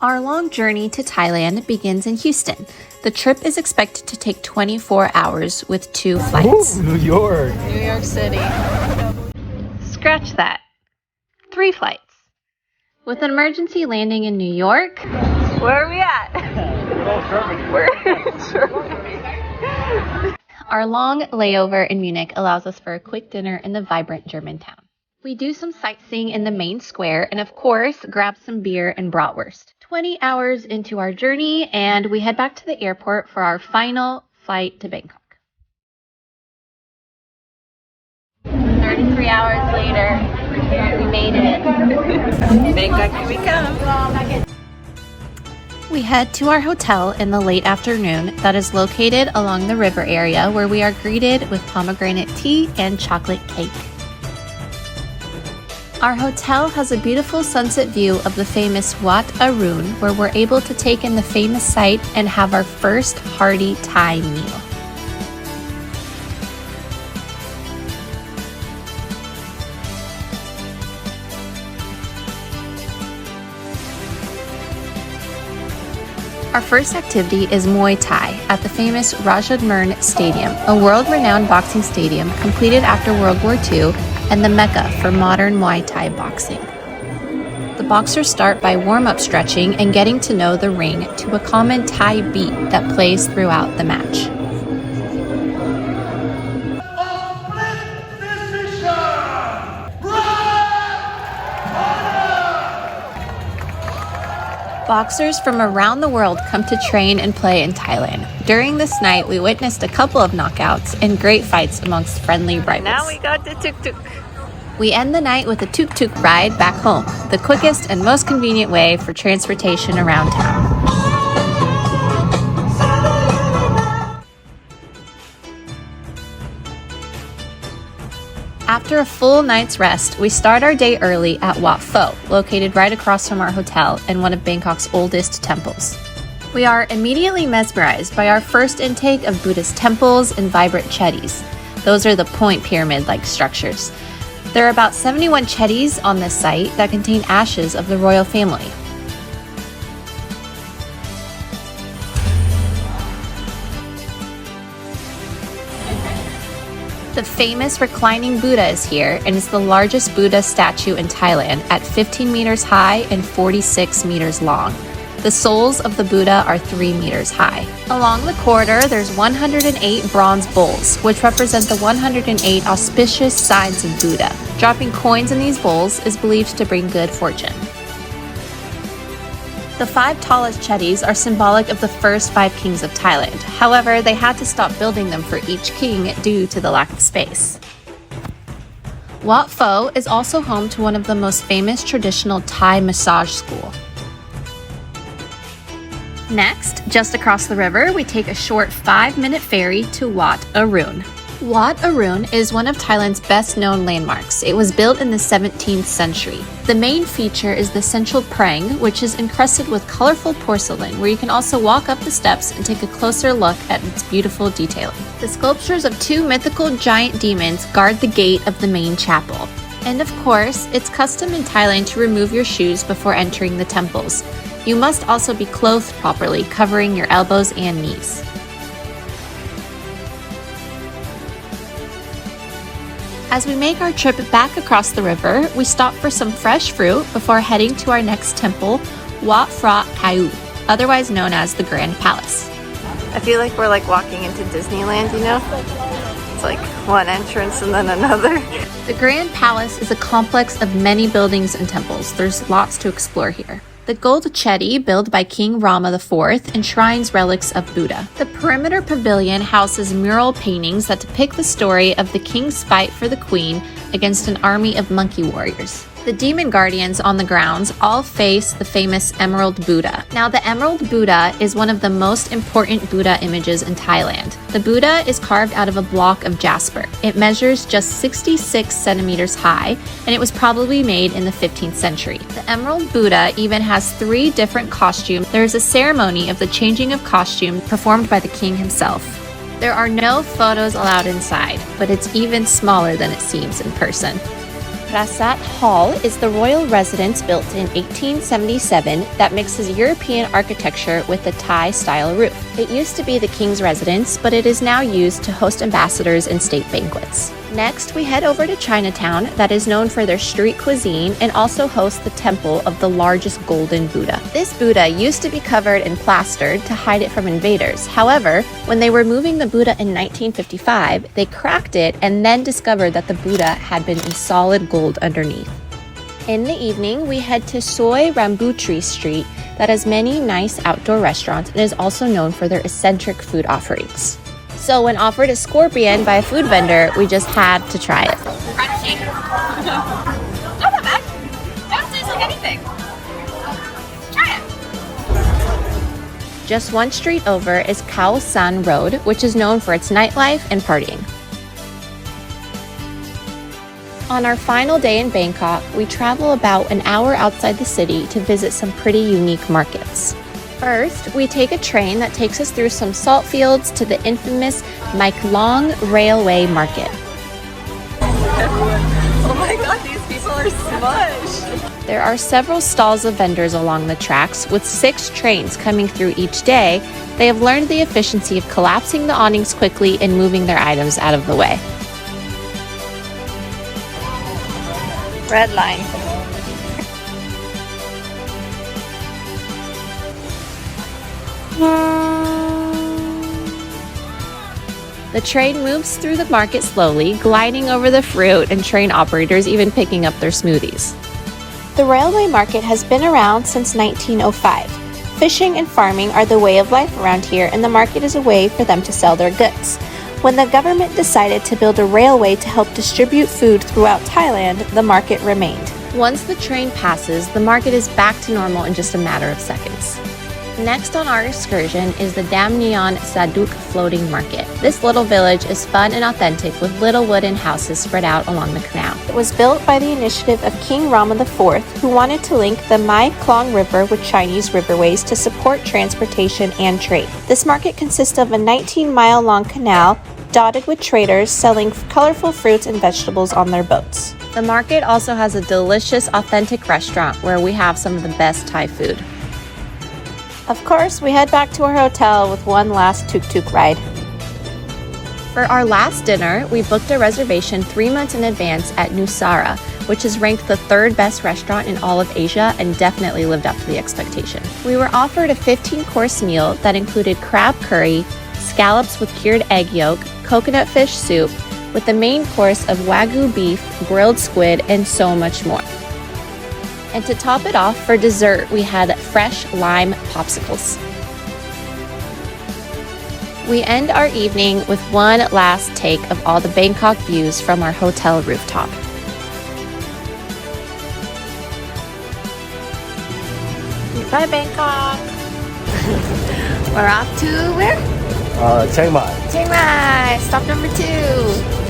Our long journey to Thailand begins in Houston. The trip is expected to take 24 hours with 2 flights. Ooh, New York. New York City. Scratch that. 3 flights. With an emergency landing in New York. Where are we at? We're in Germany. Our long layover in Munich allows us for a quick dinner in the vibrant German town. We do some sightseeing in the main square and, of course, grab some beer and bratwurst. 20 hours into our journey, and we head back to the airport for our final flight to Bangkok. 33 hours later, we made it. Bangkok, here we come. We head to our hotel in the late afternoon that is located along the river area, where we are greeted with pomegranate tea and chocolate cake. Our hotel has a beautiful sunset view of the famous Wat Arun, where we're able to take in the famous site and have our first hearty Thai meal. Our first activity is Muay Thai at the famous Rajadamnern Stadium, a world-renowned boxing stadium completed after World War II and the mecca for modern Muay Thai boxing. The boxers start by warm-up stretching and getting to know the ring to a common Thai beat that plays throughout the match. Boxers from around the world come to train and play in Thailand. During this night, we witnessed a couple of knockouts and great fights amongst friendly rivals. Now we got the tuk-tuk. We end the night with a tuk-tuk ride back home, the quickest and most convenient way for transportation around town. After a full night's rest, we start our day early at Wat Pho, located right across from our hotel and one of Bangkok's oldest temples. We are immediately mesmerized by our first intake of Buddhist temples and vibrant chetties. Those are the point pyramid-like structures. There are about 71 chetties on this site that contain ashes of the royal family. The famous reclining Buddha is here and is the largest Buddha statue in Thailand at 15 meters high and 46 meters long. The soles of the Buddha are 3 meters high. Along the corridor, there's 108 bronze bowls, which represent the 108 auspicious signs of Buddha. Dropping coins in these bowls is believed to bring good fortune. The 5 tallest chetties are symbolic of the first 5 kings of Thailand. However, they had to stop building them for each king due to the lack of space. Wat Pho is also home to one of the most famous traditional Thai massage schools. Next, just across the river, we take a short 5-minute ferry to Wat Arun. Wat Arun is one of Thailand's best-known landmarks. It was built in the 17th century. The main feature is the central prang, which is encrusted with colorful porcelain, where you can also walk up the steps and take a closer look at its beautiful detailing. The sculptures of 2 mythical giant demons guard the gate of the main chapel. And of course, it's custom in Thailand to remove your shoes before entering the temples. You must also be clothed properly, covering your elbows and knees. As we make our trip back across the river, we stop for some fresh fruit before heading to our next temple, Wat Phra Kaew, otherwise known as the Grand Palace. I feel like we're walking into Disneyland, you know? It's like one entrance and then another. The Grand Palace is a complex of many buildings and temples. There's lots to explore here. The gold chetty, built by King Rama IV, enshrines relics of Buddha. The perimeter pavilion houses mural paintings that depict the story of the king's fight for the queen against an army of monkey warriors. The demon guardians on the grounds all face the famous Emerald Buddha. Now, the Emerald Buddha is one of the most important Buddha images in Thailand. The Buddha is carved out of a block of jasper. It measures just 66 centimeters high, and it was probably made in the 15th century. The Emerald Buddha even has 3 different costumes. There is a ceremony of the changing of costume performed by the king himself. There are no photos allowed inside, but it's even smaller than it seems in person. Prasat Hall is the royal residence built in 1877 that mixes European architecture with a Thai-style roof. It used to be the king's residence, but it is now used to host ambassadors and state banquets. Next, we head over to Chinatown that is known for their street cuisine and also hosts the temple of the largest golden Buddha. This Buddha used to be covered and plastered to hide it from invaders. However, when they were moving the Buddha in 1955, they cracked it and then discovered that the Buddha had been in solid gold underneath. In the evening, we head to Soi Rambutri Street that has many nice outdoor restaurants and is also known for their eccentric food offerings. So when offered a scorpion by a food vendor, we just had to try it. Crunchy. Not that bad. Doesn't taste like anything. Try it. Just one street over is Khao San Road, which is known for its nightlife and partying. On our final day in Bangkok, we travel about an hour outside the city to visit some pretty unique markets. First, we take a train that takes us through some salt fields to the infamous Mae Klong Railway Market. Oh my god, these people are smushed. There are several stalls of vendors along the tracks. With 6 trains coming through each day, they have learned the efficiency of collapsing the awnings quickly and moving their items out of the way. Red line. The train moves through the market slowly, gliding over the fruit and train operators even picking up their smoothies. The railway market has been around since 1905. Fishing and farming are the way of life around here, and the market is a way for them to sell their goods. When the government decided to build a railway to help distribute food throughout Thailand, the market remained. Once the train passes, the market is back to normal in just a matter of seconds. Next on our excursion is the Dam Neon Saduk Floating Market. This little village is fun and authentic with little wooden houses spread out along the canal. It was built by the initiative of King Rama IV, who wanted to link the Mae Klong River with Chinese riverways to support transportation and trade. This market consists of a 19-mile-long canal dotted with traders selling colorful fruits and vegetables on their boats. The market also has a delicious, authentic restaurant where we have some of the best Thai food. Of course, we head back to our hotel with one last tuk-tuk ride. For our last dinner, we booked a reservation 3 months in advance at Nusara, which is ranked the 3rd best restaurant in all of Asia and definitely lived up to the expectation. We were offered a 15-course meal that included crab curry, scallops with cured egg yolk, coconut fish soup, with the main course of Wagyu beef, grilled squid, and so much more. And to top it off, for dessert, we had fresh lime popsicles. We end our evening with one last take of all the Bangkok views from our hotel rooftop. Bye, Bangkok! We're off to where? Chiang Mai. Chiang Mai! Stop number 2.